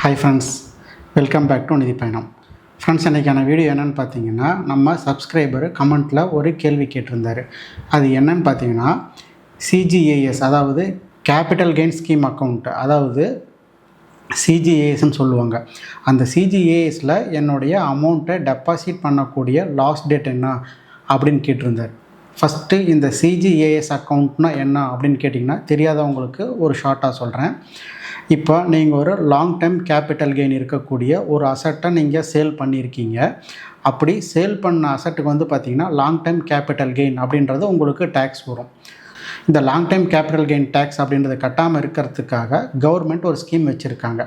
Hi friends, welcome back to நிதி பயணம். Friends, இன்றைக்கான வீடியோ என்னென்னு பார்த்தீங்கன்னா, நம்ம சப்ஸ்கிரைபர் கமெண்ட்டில் ஒரு கேள்வி கேட்டிருந்தார். அது என்னன்னு பார்த்தீங்கன்னா, சிஜிஏஎஸ் அதாவது கேபிட்டல் கெயின் ஸ்கீம் அக்கௌண்ட்டு, அதாவது சிஜிஏஎஸ்ன்னு சொல்லுவாங்க. அந்த சிஜிஏஎஸில் என்னுடைய அமௌண்ட்டை டெபாசிட் பண்ணக்கூடிய லாஸ்ட் டேட் என்ன அப்படின்னு கேட்டிருந்தார். ஃபஸ்ட்டு இந்த சிஜிஏஎஸ் அக்கௌண்ட்னா என்ன அப்படின்னு கேட்டிங்கன்னா, தெரியாதவங்களுக்கு ஒரு ஷார்ட்டாக சொல்கிறேன். இப்போ நீங்கள் ஒரு லாங் டைம் கேபிட்டல் கெயின் இருக்கக்கூடிய ஒரு அசட்டை நீங்கள் சேல் பண்ணியிருக்கீங்க. அப்படி சேல் பண்ண அசட்டுக்கு வந்து பார்த்திங்கன்னா லாங் டைம் கேபிட்டல் கெயின் அப்படின்றது உங்களுக்கு டேக்ஸ் வரும். இந்த long time capital gain tax அப்படின்றத கட்டாமல் இருக்கிறதுக்காக கவர்மெண்ட் ஒரு ஸ்கீம் வச்சுருக்காங்க.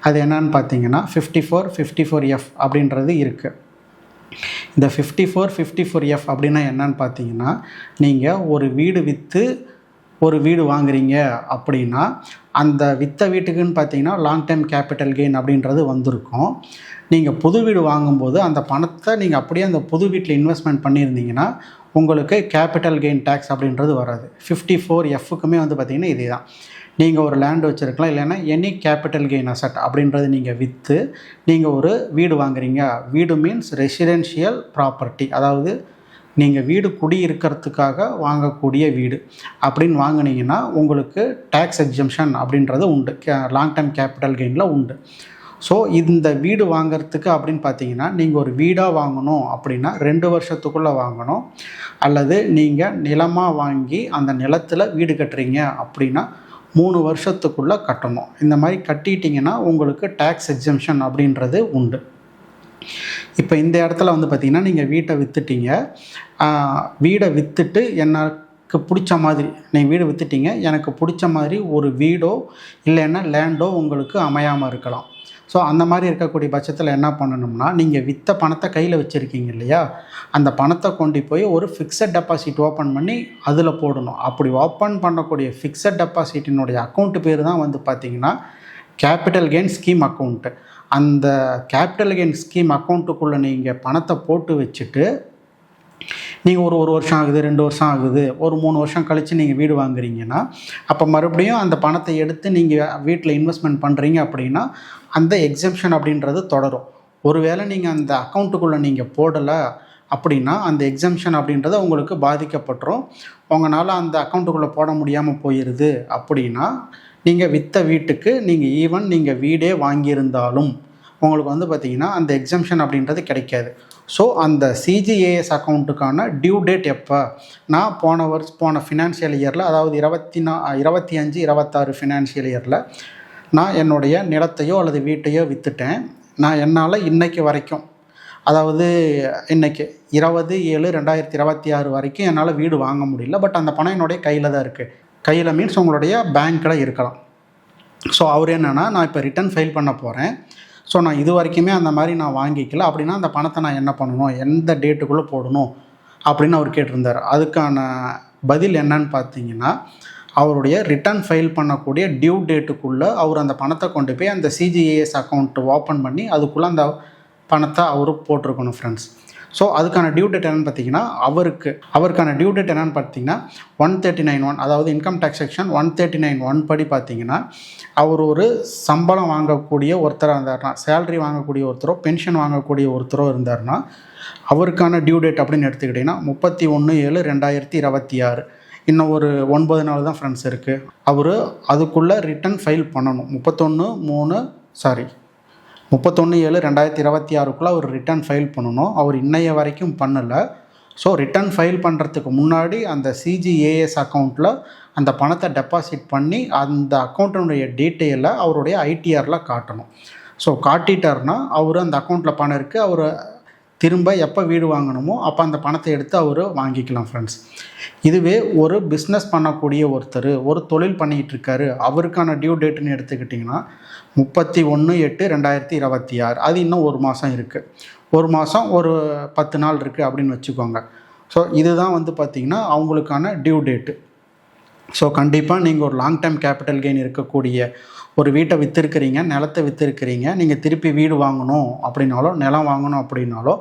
அது என்னன்னு பார்த்தீங்கன்னா 5454F அப்படின்றது இருக்குது. இந்த 5454F அப்படின்னா என்னன்னு பார்த்தீங்கன்னா, நீங்கள் ஒரு வீடு விற்று ஒரு வீடு வாங்குறீங்க அப்படின்னா, அந்த விற்ற வீட்டுக்குன்னு பார்த்தீங்கன்னா லாங் டைம் கேபிட்டல் கெயின் அப்படின்றது வந்திருக்கும். நீங்கள் புது வீடு வாங்கும்போது அந்த பணத்தை நீங்கள் அப்படியே அந்த புது வீட்டில் இன்வெஸ்ட்மெண்ட் பண்ணியிருந்தீங்கன்னா உங்களுக்கு கேபிட்டல் கெயின் டேக்ஸ் அப்படின்றது வராது. 54Fக்குமே வந்து பார்த்திங்கன்னா இதே தான். நீங்கள் ஒரு லேண்ட் வச்சுருக்கலாம், இல்லைன்னா எனி கேபிட்டல் கெயின் அசட் அப்படின்றது நீங்கள் விற்று நீங்கள் ஒரு வீடு வாங்குறீங்க. வீடு மீன்ஸ் ரெசிடென்ஷியல் ப்ராப்பர்ட்டி, அதாவது நீங்கள் வீடு குடியிருக்கிறதுக்காக வாங்கக்கூடிய வீடு அப்படின்னு வாங்கினீங்கன்னா உங்களுக்கு டேக்ஸ் எக்ஸம்ஷன் அப்படின்றது உண்டு, லாங் டைம் கேபிட்டல் கெயினில் உண்டு. ஸோ இந்த வீடு வாங்கிறதுக்கு அப்படின்னு பார்த்தீங்கன்னா, நீங்கள் ஒரு வீடாக வாங்கணும் அப்படின்னா 2 வருஷத்துக்குள்ளே வாங்கணும். அல்லது நீங்கள் நிலமாக வாங்கி அந்த நிலத்தில் வீடு கட்டுறீங்க அப்படின்னா 3 வருஷத்துக்குள்ளே கட்டணும். இந்த மாதிரி கட்டிட்டிங்கன்னா உங்களுக்கு டேக்ஸ் எக்ஸம்ஷன் அப்படின்றது உண்டு. இப்போ இந்த இடத்துல வந்து பார்த்திங்கன்னா, நீங்கள் வீட்டை விற்றுட்டீங்க. வீடை விற்றுட்டு எனக்கு பிடிச்ச மாதிரி நீங்கள் வீடு விற்றுட்டீங்க, எனக்கு பிடிச்ச மாதிரி ஒரு வீடோ இல்லைன்னா லேண்டோ உங்களுக்கு அமையாமல் இருக்கலாம். ஸோ அந்த மாதிரி இருக்கக்கூடிய பட்சத்தில் என்ன பண்ணணும்னா, நீங்கள் விற்ற பணத்தை கையில் வச்சுருக்கீங்க இல்லையா, அந்த பணத்தை கொண்டு போய் ஒரு ஃபிக்ஸட் டெபாசிட் ஓப்பன் பண்ணி அதில் போடணும். அப்படி ஓப்பன் பண்ணக்கூடிய ஃபிக்ஸட் டெபாசிட்டினுடைய அக்கௌண்ட்டு பேர் தான் வந்து பார்த்திங்கன்னா கேபிட்டல் கெயின் ஸ்கீம் அக்கௌண்ட்டு. அந்த கேபிட்டல் கெயின் ஸ்கீம் அக்கௌண்ட்டுக்குள்ளே நீங்கள் பணத்தை போட்டு வச்சுட்டு நீங்கள் ஒரு வருஷம் ஆகுது, 2 வருஷம் ஆகுது, ஒரு 3 வருஷம் கழித்து நீங்கள் வீடு வாங்குறீங்கன்னா, அப்போ மறுபடியும் அந்த பணத்தை எடுத்து நீங்கள் வீட்டில் இன்வெஸ்ட்மெண்ட் பண்ணுறீங்க அப்படின்னா அந்த எக்ஸம்ஷன் அப்படின்றது தொடரும். ஒருவேளை நீங்கள் அந்த அக்கௌண்ட்டுக்குள்ளே நீங்கள் போடலை அப்படின்னா அந்த எக்ஸம்ஷன் அப்படின்றது உங்களுக்கு பாதிக்கப்பட்டுரும். உங்களால் அந்த அக்கௌண்ட்டுக்குள்ளே போட முடியாமல் போயிடுது அப்படின்னா நீங்கள் விற்ற வீட்டுக்கு நீங்கள் வீடே வாங்கியிருந்தாலும் உங்களுக்கு வந்து பார்த்திங்கன்னா அந்த எக்ஸம்ஷன் அப்படின்றது கிடைக்காது. ஸோ அந்த சிஜிஏஎஸ் அக்கௌண்ட்டுக்கான டியூ டேட் எப்போ? நான் போன ஃபினான்ஷியல் இயரில், அதாவது 25-26 ஃபினான்ஷியல் இயரில் நான் என்னுடைய நிலத்தையோ அல்லது வீட்டையோ விற்றுட்டேன். நான் என்னால் இன்றைக்கு வரைக்கும், அதாவது இன்றைக்கி 20/7/2026 வரைக்கும் என்னால் வீடு வாங்க முடியல. பட் அந்த பணம் என்னுடைய கையில் தான் இருக்குது. கையில் மீன்ஸ் உங்களுடைய பேங்க்கில் இருக்கலாம். ஸோ அவர் என்னென்னா, நான் இப்போ ரிட்டர்ன் ஃபைல் பண்ண போகிறேன், ஸோ நான் இது வரைக்குமே அந்த மாதிரி நான் வாங்கிக்கல அப்படின்னா அந்த பணத்தை நான் என்ன பண்ணணும், எந்த டேட்டுக்குள்ளே போடணும் அப்படின்னு அவர் கேட்டிருந்தார். அதுக்கான பதில் என்னன்னு பார்த்தீங்கன்னா, அவருடைய ரிட்டர்ன் ஃபைல் பண்ணக்கூடிய டியூ டேட்டுக்குள்ளே அவர் அந்த பணத்தை கொண்டு போய் அந்த சிஜிஏஎஸ் அக்கௌண்ட்டு ஓப்பன் பண்ணி அதுக்குள்ளே அந்த பணத்தை அவர் போட்டிருக்கணும் ஃப்ரெண்ட்ஸ். ஸோ அதுக்கான டியூ டேட் என்னென்னு பார்த்தீங்கன்னா, அவருக்கான டியூ டேட் என்னென்னு பார்த்தீங்கன்னா 139(1), அதாவது இன்கம் டேக்ஸ் செக்ஷன் 139(1) படி பார்த்தீங்கன்னா, அவர் ஒரு சம்பளம் வாங்கக்கூடிய ஒருத்தராக இருந்தார்னா, சேலரி வாங்கக்கூடிய ஒருத்தரோ பென்ஷன் வாங்கக்கூடிய ஒருத்தரோ இருந்தார்னா அவருக்கான டியூ டேட் அப்படின்னு எடுத்துக்கிட்டிங்கன்னா 31/7/2026. இன்னும் ஒரு 9 நாள் தான் ஃப்ரெண்ட்ஸ் இருக்குது. அவர் அதுக்குள்ளே ரிட்டர்ன் ஃபைல் பண்ணணும். 31/7/2026 அவர் ரிட்டர்ன் ஃபைல் பண்ணணும். அவர் இன்னைய வரைக்கும் பண்ணலை. ஸோ ரிட்டர்ன் ஃபைல் பண்ணுறதுக்கு முன்னாடி அந்த சிஜிஏஎஸ் அக்கௌண்ட்டில் அந்த பணத்தை டெபாசிட் பண்ணி அந்த அக்கௌண்ட்டினுடைய டீட்டெயிலை அவருடைய ஐடிஆரில் காட்டணும். ஸோ காட்டிட்டார்னா அவர் அந்த அக்கௌண்ட்டில் பணம் இருக்குது, அவர் திரும்ப எப்போ வீடு வாங்கணுமோ அப்போ அந்த பணத்தை எடுத்து அவர் வாங்கிக்கலாம் ஃப்ரெண்ட்ஸ். இதுவே ஒரு பிஸ்னஸ் பண்ணக்கூடிய ஒருத்தர், ஒரு தொழில் பண்ணிக்கிட்டு இருக்காரு, அவருக்கான டியூ டேட்டுன்னு எடுத்துக்கிட்டிங்கன்னா 31/8/2026. அது இன்னும் 1 மாதம் இருக்குது. 1 மாதம் ஒரு 10 நாள் இருக்குது அப்படின்னு வச்சுக்கோங்க. ஸோ இதுதான் வந்து பார்த்திங்கன்னா அவங்களுக்கான டியூ டேட்டு. ஸோ கண்டிப்பாக நீங்கள் ஒரு லாங் டைம் கேபிட்டல் கெயின் இருக்கக்கூடிய ஒரு வீட்டை விற்றுருக்கிறீங்க, நிலத்தை விற்றுருக்கிறீங்க, நீங்கள் திருப்பி வீடு வாங்கணும் அப்படின்னாலோ நிலம் வாங்கணும் அப்படின்னாலோ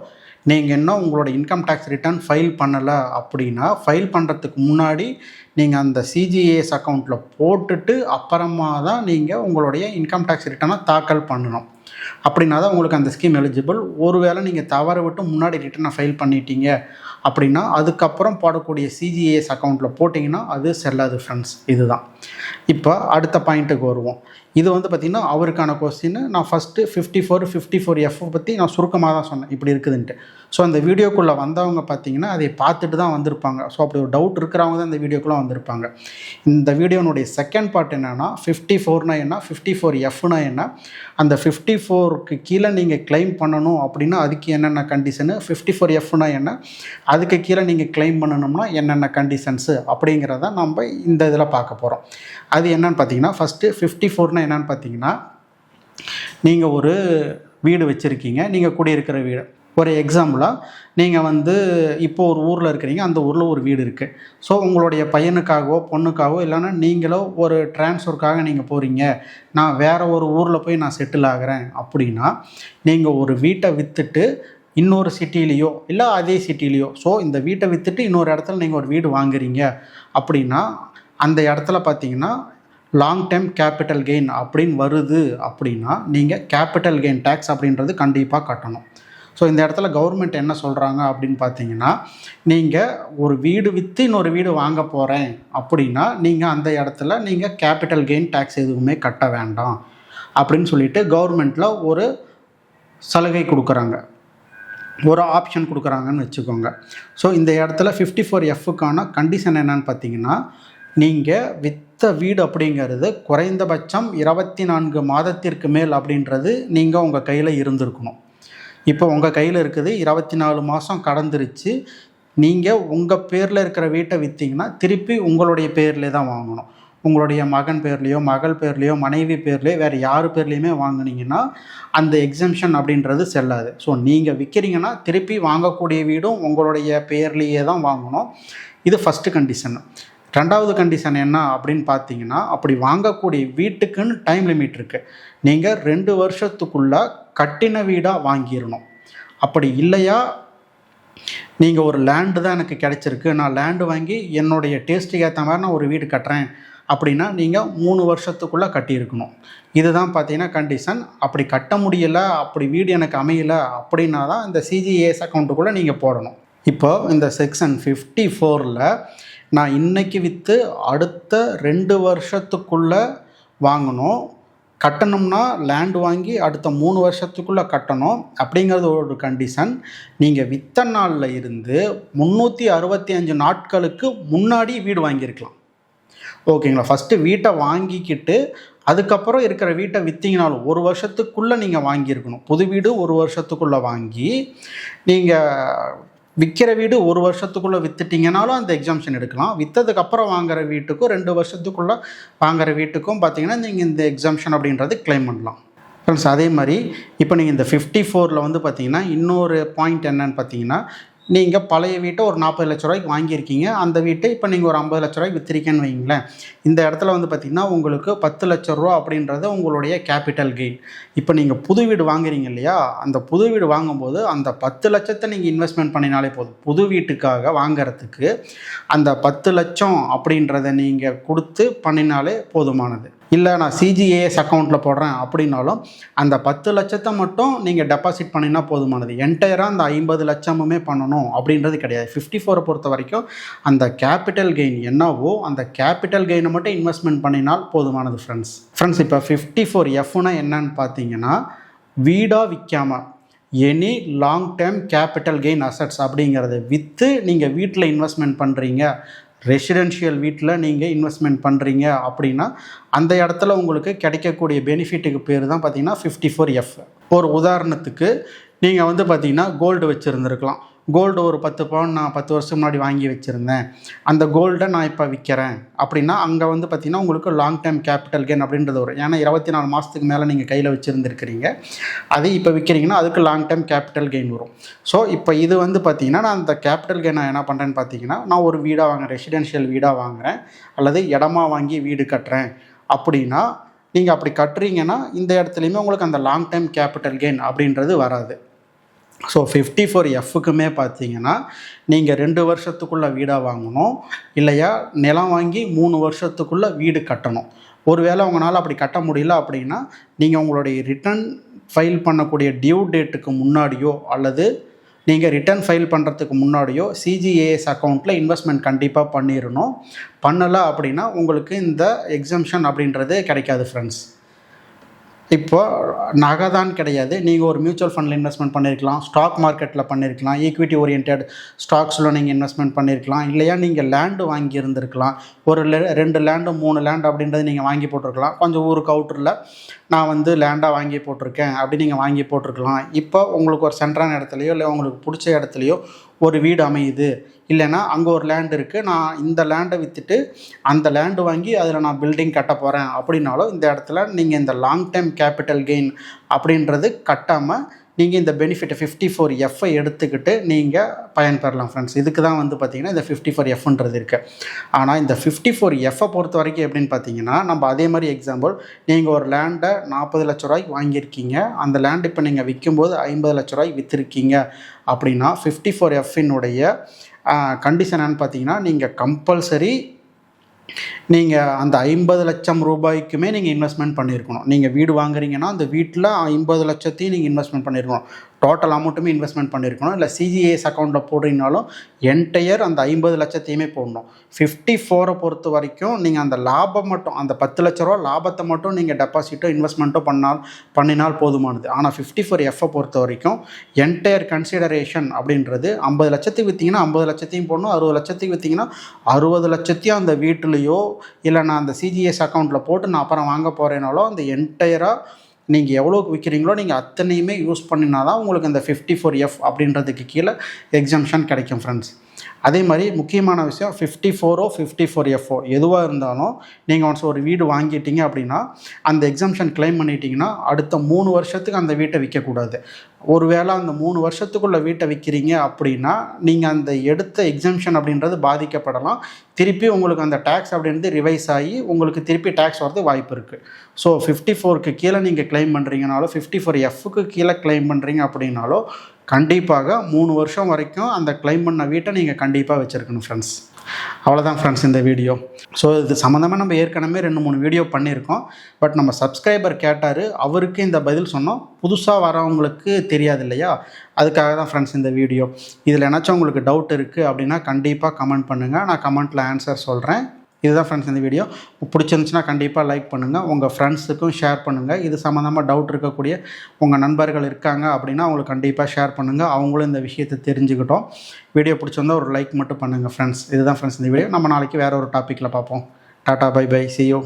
நீங்கள் இன்னும் உங்களோட இன்கம் டேக்ஸ் ரிட்டர்ன் ஃபைல் பண்ணலை அப்படின்னா ஃபைல் பண்ணுறதுக்கு முன்னாடி நீங்கள் அந்த சிஜிஏஎஸ் அக்கௌண்ட்டில் போட்டுட்டு அப்புறமா தான் நீங்கள் உங்களுடைய இன்கம் டேக்ஸ் ரிட்டர்னை தாக்கல் பண்ணணும். அப்படின்னா தான் உங்களுக்கு அந்த ஸ்கீம் எலிஜிபிள். ஒருவேளை நீங்கள் தவற விட்டு முன்னாடி ரிட்டர்னை ஃபைல் பண்ணிட்டீங்க அப்படின்னா அதுக்கப்புறம் போடக்கூடிய சிஜிஏஎஸ் அக்கௌண்ட்டில் போட்டிங்கன்னா அது செல்லாது ஃப்ரெண்ட்ஸ். இதுதான். இப்போ அடுத்த பாயிண்ட்டுக்கு வருவோம். இது வந்து பார்த்திங்கன்னா அவருக்கான கொஸ்டின். நான் ஃபஸ்ட்டு 54F பற்றி நான் சுருக்கமாக தான் சொன்னேன் இப்படி இருக்குதுன்ட்டு. ஸோ அந்த வீடியோக்குள்ளே வந்தவங்க பார்த்திங்கன்னா அதை பார்த்துட்டு தான் வந்திருப்பாங்க. ஸோ அப்படி ஒரு டவுட் இருக்கிறவங்க தான் இந்த வீடியோக்குள்ளே வந்திருப்பாங்க. இந்த வீடியோனுடைய செகண்ட் பார்ட் என்னென்னா 54னா என்ன, 54Fனா என்ன, அந்த 54க்கு கீழே நீங்கள் கிளைம் பண்ணணும் அப்படின்னா அதுக்கு என்னென்ன கண்டிஷனு, 54Fனா என்ன, அதுக்கு கீழே நீங்கள் கிளைம் பண்ணணும்னா என்னென்ன கண்டிஷன்ஸு அப்படிங்கிறத நம்ம இந்த இதில் பார்க்க போகிறோம். அது என்னன்னு பார்த்தீங்கன்னா ஃபஸ்ட்டு 54னா என்னன்னு பார்த்தீங்கன்னா நீங்கள் ஒரு வீடு வச்சுருக்கீங்க, நீங்கள் குடியிருக்கிற வீடு. ஒரு எக்ஸாம்பிளாக நீங்கள் வந்து இப்போ ஒரு ஊரில் இருக்கிறீங்க, அந்த ஊரில் ஒரு வீடு இருக்குது. ஸோ உங்களுடைய பையனுக்காகவோ பொண்ணுக்காகவோ இல்லைன்னா நீங்களோ ஒரு ட்ரான்ஸ்ஃபருக்காக நீங்கள் போகிறீங்க, நான் வேறு ஒரு ஊரில் போய் நான் செட்டில் ஆகிறேன் அப்படின்னா நீங்கள் ஒரு வீட்டை விற்றுட்டு இன்னொரு சிட்டிலேயோ இல்லை அதே சிட்டிலேயோ, ஸோ இந்த வீட்டை விற்றுட்டு இன்னொரு இடத்துல நீங்கள் ஒரு வீடு வாங்குறீங்க அப்படின்னா அந்த இடத்துல பார்த்தீங்கன்னா லாங் டைம் கேபிட்டல் கெயின் அப்படின்னு வருது அப்படின்னா நீங்கள் கேபிட்டல் கெயின் டேக்ஸ் அப்படின்றது கண்டிப்பாக கட்டணும். ஸோ இந்த இடத்துல கவர்மெண்ட் என்ன சொல்கிறாங்க அப்படின்னு பார்த்தீங்கன்னா நீங்கள் ஒரு வீடு விற்று இன்னொரு வீடு வாங்க போகிறேன் அப்படின்னா நீங்கள் அந்த இடத்துல நீங்கள் கேபிட்டல் கெயின் டேக்ஸ் எதுவுமே கட்ட வேண்டாம் அப்படின்னு சொல்லிட்டு கவர்மெண்ட்டில் ஒரு சலுகை கொடுக்குறாங்க, ஒரு ஆப்ஷன் கொடுக்குறாங்கன்னு வச்சுக்கோங்க. ஸோ இந்த இடத்துல 54Fக்கான கண்டிஷன் என்னன்னு பார்த்தீங்கன்னா நீங்கள் விற்ற வீடு அப்படிங்கிறது குறைந்தபட்சம் 24 மாதத்திற்கு மேல் அப்படின்றது நீங்கள் உங்கள் கையில் இருந்திருக்கணும். இப்போ உங்கள் கையில் இருக்குது 24 மாதம் கடந்துருச்சு. நீங்கள் உங்கள் பேரில் இருக்கிற வீட்டை விற்றீங்கன்னா திருப்பி உங்களுடைய பேர்லேயே தான் வாங்கணும். உங்களுடைய மகன் பேர்லேயோ மகள் பேர்லேயோ மனைவி பேர்லேயோ வேறு யார் பேர்லேயுமே வாங்கினீங்கன்னா அந்த எக்ஸம்ஷன் அப்படின்றது செல்லாது. ஸோ நீங்கள் விற்கிறீங்கன்னா திருப்பி வாங்கக்கூடிய வீடும் உங்களுடைய பேர்லேயே தான் வாங்கணும். இது ஃபஸ்ட்டு கண்டிஷன். ரெண்டாவது கண்டிஷன் என்ன அப்படின்னு பார்த்தீங்கன்னா அப்படி வாங்கக்கூடிய வீட்டுக்குன்னு டைம் லிமிட் இருக்குது. நீங்கள் 2 வருஷத்துக்குள்ளே கட்டின வீடாக வாங்கிடணும். அப்படி இல்லையா நீங்கள் ஒரு லேண்டு தான் எனக்கு கிடச்சிருக்கு, நான் லேண்டு வாங்கி என்னுடைய டேஸ்ட்டுக்கு ஏற்ற மாதிரி நான் ஒரு வீடு கட்டுறேன் அப்படின்னா நீங்கள் 3 வருஷத்துக்குள்ளே கட்டியிருக்கணும். இதுதான் பார்த்தீங்கன்னா கண்டிஷன். அப்படி கட்ட முடியலை, அப்படி வீடு எனக்கு அமையலை அப்படின்னா தான் இந்த சிஜிஏஎஸ் அக்கௌண்ட்டுக்குள்ளே நீங்கள் போடணும். இப்போ இந்த செக்ஷன் 54ல் நான் இன்றைக்கி விற்று அடுத்த 2 வருஷத்துக்குள்ளே வாங்கணும், கட்டணும்னா லேண்டு வாங்கி அடுத்த 3 வருஷத்துக்குள்ளே கட்டணும் அப்படிங்கிறது ஒரு கண்டிஷன். நீங்கள் விற்ற நாளில் இருந்து 365 நாட்களுக்கு முன்னாடி வீடு வாங்கியிருக்கலாம். ஓகேங்களா? ஃபஸ்ட்டு வீட்டை வாங்கிக்கிட்டு அதுக்கப்புறம் இருக்கிற வீட்டை விற்றீங்கனாலும் 1 வருஷத்துக்குள்ளே நீங்கள் வாங்கியிருக்கணும். புது வீடு 1 வருஷத்துக்குள்ளே வாங்கி நீங்கள் விற்கிற வீடு 1 வருஷத்துக்குள்ளே விற்றுட்டிங்கனாலும் அந்த எக்ஸாம்ஷன் எடுக்கலாம். விற்றதுக்கப்புறம் வாங்குகிற வீட்டுக்கும் 2 வருஷத்துக்குள்ளே வாங்குகிற வீட்டுக்கும் பார்த்தீங்கன்னா நீங்கள் இந்த எக்ஸாம்ஷன் அப்படின்றது கிளைம் பண்ணலாம். ஃப்ரெண்ட்ஸ், அதே மாதிரி இப்போ நீங்கள் இந்த 54ல் வந்து பார்த்தீங்கன்னா இன்னொரு பாயிண்ட் என்னன்னு பார்த்தீங்கன்னா நீங்கள் பழைய வீட்டை ஒரு 40 லட்ச ரூபாய்க்கு வாங்கியிருக்கீங்க, அந்த வீட்டை இப்போ நீங்கள் ஒரு 50 லட்ச ரூபாய்க்கு விற்றுருக்கேன்னு வைங்களேன். இந்த இடத்துல வந்து பார்த்திங்கன்னா உங்களுக்கு 10 லட்ச ரூபா அப்படின்றது உங்களுடைய கேபிட்டல் கெயின். இப்போ நீங்கள் புது வீடு வாங்குறீங்க இல்லையா, அந்த புது வீடு வாங்கும்போது அந்த 10 லட்சத்தை நீங்கள் இன்வெஸ்ட்மெண்ட் பண்ணினாலே போதும். புது வீட்டுக்காக வாங்கிறதுக்கு அந்த 10 லட்சம் அப்படின்றத நீங்கள் கொடுத்து பண்ணினாலே போதுமானது. இல்லை நான் சிஜிஏஎஸ் அக்கௌண்ட்டில் போடுறேன் அப்படின்னாலும் அந்த 10 லட்சத்தை மட்டும் நீங்கள் டெபாசிட் பண்ணினா போதுமானது. என்டையராக அந்த 50 லட்சமுமே பண்ணணும் அப்படின்றது கிடையாது. 54 பொறுத்த வரைக்கும் அந்த கேபிட்டல் கெயின் என்னவோ அந்த கேபிட்டல் கெயினை மட்டும் இன்வெஸ்ட்மெண்ட் பண்ணினால் போதுமானது. ஃப்ரெண்ட்ஸ் இப்போ 54Fனா என்னன்னு பார்த்தீங்கன்னா வீடாக விற்காமல் any long term capital gain assets அப்படிங்கிறத விற்று நீங்கள் வீட்டில் இன்வெஸ்ட்மெண்ட் பண்ணுறீங்க, ரெசிடென்ஷியல் வீட்டில் நீங்கள் இன்வெஸ்ட்மெண்ட் பண்ணுறீங்க அப்படின்னா அந்த இடத்துல உங்களுக்கு கிடைக்கக்கூடிய பெனிஃபிட்டுக்கு பேர் தான் பார்த்தீங்கன்னா 54F. ஒரு உதாரணத்துக்கு நீங்கள் வந்து பார்த்தீங்கன்னா கோல்டு வச்சுருந்துருக்கலாம். கோல்டு ஒரு 10 பவுன் நான் 10 வருஷம் முன்னாடி வாங்கி வச்சுருந்தேன், அந்த கோல்டை நான் இப்போ விற்கிறேன் அப்படின்னா அங்கே வந்து பார்த்திங்கன்னா உங்களுக்கு லாங் டேர்ம் கேபிட்டல் கெயின் அப்படின்றது வரும். ஏன்னா 24 மாதத்துக்கு மேலே நீங்கள் கையில் வச்சுருந்துருக்கிறீங்க, அதை இப்போ விற்கிறீங்கன்னா அதுக்கு லாங் டேர்ம் கேபிட்டல் கெயின் வரும். ஸோ இப்போ இது வந்து பார்த்திங்கன்னா நான் அந்த கேபிட்டல் கெயின் நான் என்ன பண்ணுறேன்னு பார்த்தீங்கன்னா நான் ஒரு வீடாக வாங்குறேன், ரெசிடென்ஷியல் வீடாக வாங்குகிறேன் அல்லது இடமா வாங்கி வீடு கட்டுறேன் அப்படின்னா நீங்கள் அப்படி கட்டுறீங்கன்னா இந்த இடத்துலையுமே உங்களுக்கு அந்த லாங் டேர்ம் கேபிட்டல் கெயின் அப்படின்றது வராது. ஸோ 54Fக்குமே பார்த்தீங்கன்னா நீங்கள் 2 வருஷத்துக்குள்ளே வீடாக வாங்கணும், இல்லையா நிலம் வாங்கி 3 வருஷத்துக்குள்ளே வீடு கட்டணும். ஒருவேளை உங்களால் அப்படி கட்ட முடியல அப்படின்னா நீங்கள் உங்களுடைய ரிட்டர்ன் ஃபைல் பண்ணக்கூடிய டியூ டேட்டுக்கு முன்னாடியோ அல்லது நீங்கள் ரிட்டர்ன் ஃபைல் பண்ணுறதுக்கு முன்னாடியோ CGAS அக்கௌண்ட்டில் இன்வெஸ்ட்மெண்ட் கண்டிப்பாக பண்ணிடணும். பண்ணலை அப்படின்னா உங்களுக்கு இந்த எக்ஸம்ஷன் அப்படின்றது கிடைக்காது ஃப்ரெண்ட்ஸ். இப்போ நகை தான் கிடையாது, நீங்கள் ஒரு மியூச்சுவல் ஃபண்டில் இன்வெஸ்ட்மெண்ட் பண்ணியிருக்கலாம், ஸ்டாக் மார்க்கெட்டில் பண்ணியிருக்கலாம், ஈக்விட்டி ஓரியன்ட் ஸ்டாக்ஸில் நீங்கள் இன்வெஸ்ட்மெண்ட் பண்ணியிருக்கலாம், இல்லையா நீங்கள் லேண்டு வாங்கியிருந்துருக்கலாம், ஒரு 2 லேண்டு 3 லேண்டு அப்படின்றது நீங்கள் வாங்கி போட்டிருக்கலாம். கொஞ்சம் ஊருக்கு அவுட்டரில் நான் லேண்டாக வாங்கி போட்டிருக்கேன் அப்படி நீங்கள் வாங்கி போட்டிருக்கலாம். இப்போ உங்களுக்கு ஒரு சென்ட்ரான இடத்துலையோ இல்லை உங்களுக்கு பிடிச்ச இடத்துலையோ ஒரு வீடு அமையுது, இல்லைன்னா அங்கே ஒரு லேண்ட் இருக்குது, நான் இந்த லேண்டை விற்றுட்டு அந்த லேண்டு வாங்கி அதில் நான் பில்டிங் கட்ட போகிறேன் அப்படின்னாலும் இந்த இடத்துல நீங்கள் இந்த லாங் டைம் கேபிட்டல் கெயின் அப்படின்றது கட்டாமல் நீங்கள் இந்த பெனிஃபிட்டை 54Fஐ எடுத்துக்கிட்டு நீங்கள் பயன்பெறலாம் ஃப்ரெண்ட்ஸ். இதுக்கு தான் பார்த்திங்கன்னா இந்த 54Fன்றது இருக்குது. ஆனால் இந்த 54Fஐ பொறுத்த வரைக்கும் எப்படின்னு பார்த்தீங்கன்னா, நம்ம அதே மாதிரி எக்ஸாம்பிள், நீங்கள் ஒரு லேண்டை 40 லட்ச ரூபாய்க்கு வாங்கியிருக்கீங்க, அந்த லேண்ட் இப்போ நீங்கள் விற்கும்போது 50 லட்ச ரூபாய்க்கு விற்றுருக்கீங்க அப்படின்னா 54Fனுடைய கண்டிஷன் என்னன்னு பார்த்தீங்கன்னா, நீங்கள் கம்பல்சரி நீங்கள் அந்த 50 லட்சம் ரூபாய்க்குமே நீங்கள் இன்வெஸ்ட்மெண்ட் பண்ணியிருக்கணும். நீங்கள் வீடு வாங்குறீங்கன்னா அந்த வீட்டில் 50 லட்சத்தையும் நீங்கள் இன்வெஸ்ட்மெண்ட் பண்ணியிருக்கணும். டோட்டல் அமௌண்ட்டுமே இன்வெஸ்ட்மெண்ட் பண்ணியிருக்கணும். இல்லை CGAS அக்கௌண்ட்டில் போடுறீங்கனாலும் என்டையர் அந்த 50 லட்சத்தையுமே போடணும். 54 பொறுத்த வரைக்கும் நீங்கள் அந்த லாபம் மட்டும், அந்த 10 லட்ச ரூபா லாபத்தை மட்டும் நீங்கள் டெபாசிட்டோ இன்வெஸ்ட்மெண்ட்டோ பண்ணினால் போதுமானது. ஆனால் 54Fஐ பொறுத்த வரைக்கும் என்டையர் கன்சிடரேஷன் அப்படின்றது 50 லட்சத்துக்கு விற்றீங்கன்னா 50 லட்சத்தையும் போடணும், 60 லட்சத்துக்கு விற்றீங்கன்னா 60 லட்சத்தையும் அந்த வீட்டிலையோ இல்லை நான் அந்த CGAS அக்கௌண்ட்டில் போட்டு நான் அப்புறம் வாங்க போகிறேனாலோ அந்த என்டையராக நீங்கள் எவ்வளோக்கு விற்கிறீங்களோ நீங்கள் அத்தனையுமே யூஸ் பண்ணினா தான் உங்களுக்கு இந்த 54F அப்படின்றதுக்கு கீழே எக்ஸம்ஷன் கிடைக்கும் ஃப்ரெண்ட்ஸ். அதே மாதிரி முக்கியமான விஷயம் 54Fஓ எதுவாக இருந்தாலும் நீங்கள் ஒன்ஸ் ஒரு வீடு வாங்கிட்டீங்க அப்படின்னா அந்த எக்ஸம்ஷன் கிளைம் பண்ணிட்டீங்கன்னா அடுத்த 3 வருஷத்துக்கு அந்த வீட்டை விற்கக்கூடாது. ஒருவேளை அந்த 3 வருஷத்துக்குள்ளே வீட்டை விற்கிறீங்க அப்படின்னா நீங்கள் அந்த எடுத்த எக்ஸம்ஷன் அப்படின்றது பாதிக்கப்படலாம். திருப்பி உங்களுக்கு அந்த டேக்ஸ் அப்படின்றது ரிவைஸ் ஆகி உங்களுக்கு திருப்பி டேக்ஸ் வரது வாய்ப்பு இருக்குது. ஸோ 54க்கு கீழே நீங்கள் கிளைம் பண்ணுறீங்கனாலோ 54Fக்கு கீழே கிளைம் பண்ணுறீங்க அப்படின்னாலோ கண்டிப்பாக 3 வருஷம் வரைக்கும் அந்த கிளைம் பண்ண வீட்டை நீங்கள் கண்டிப்பாக வச்சுருக்கணும் ஃப்ரெண்ட்ஸ். அவ்வளோதான் ஃப்ரெண்ட்ஸ் இந்த வீடியோ. ஸோ இது சம்மந்தமாக நம்ம ஏற்கனவே 2-3 வீடியோ பண்ணியிருக்கோம். பட் நம்ம சப்ஸ்கிரைபர் கேட்டார், அவருக்கு இந்த பதில் சொன்னோம். புதுசாக வரவங்களுக்கு தெரியாது இல்லையா, அதுக்காக தான் ஃப்ரெண்ட்ஸ் இந்த வீடியோ. இதில் ஏன்னாச்சும் உங்களுக்கு டவுட் இருக்குது அப்படின்னா கண்டிப்பாக கமெண்ட் பண்ணுங்கள், நான் கமெண்ட்டில் ஆன்சர் சொல்கிறேன். இதுதான் ஃப்ரெண்ட்ஸ் இந்த வீடியோ. பிடிச்சிருந்துச்சுன்னா கண்டிப்பாக லைக் பண்ணுங்கள், உங்கள் ஃப்ரெண்ட்ஸுக்கும் ஷேர் பண்ணுங்கள். இது சம்மந்தமாக டவுட் இருக்கக்கூடிய உங்கள் நண்பர்கள் இருக்காங்க அப்படின்னா அவங்களுக்கு கண்டிப்பாக ஷேர் பண்ணுங்கள், அவங்களும் இந்த விஷயத்தை தெரிஞ்சுக்கிட்டோம். வீடியோ பிடிச்சிருந்தால் ஒரு லைக் மட்டும் பண்ணுங்கள் ஃப்ரெண்ட்ஸ். இதுதான் ஃப்ரெண்ட்ஸ் இந்த வீடியோ. நம்ம நாளைக்கு வேறு ஒரு டாப்பிக்கில் பார்ப்போம். Tata, bye bye, see you.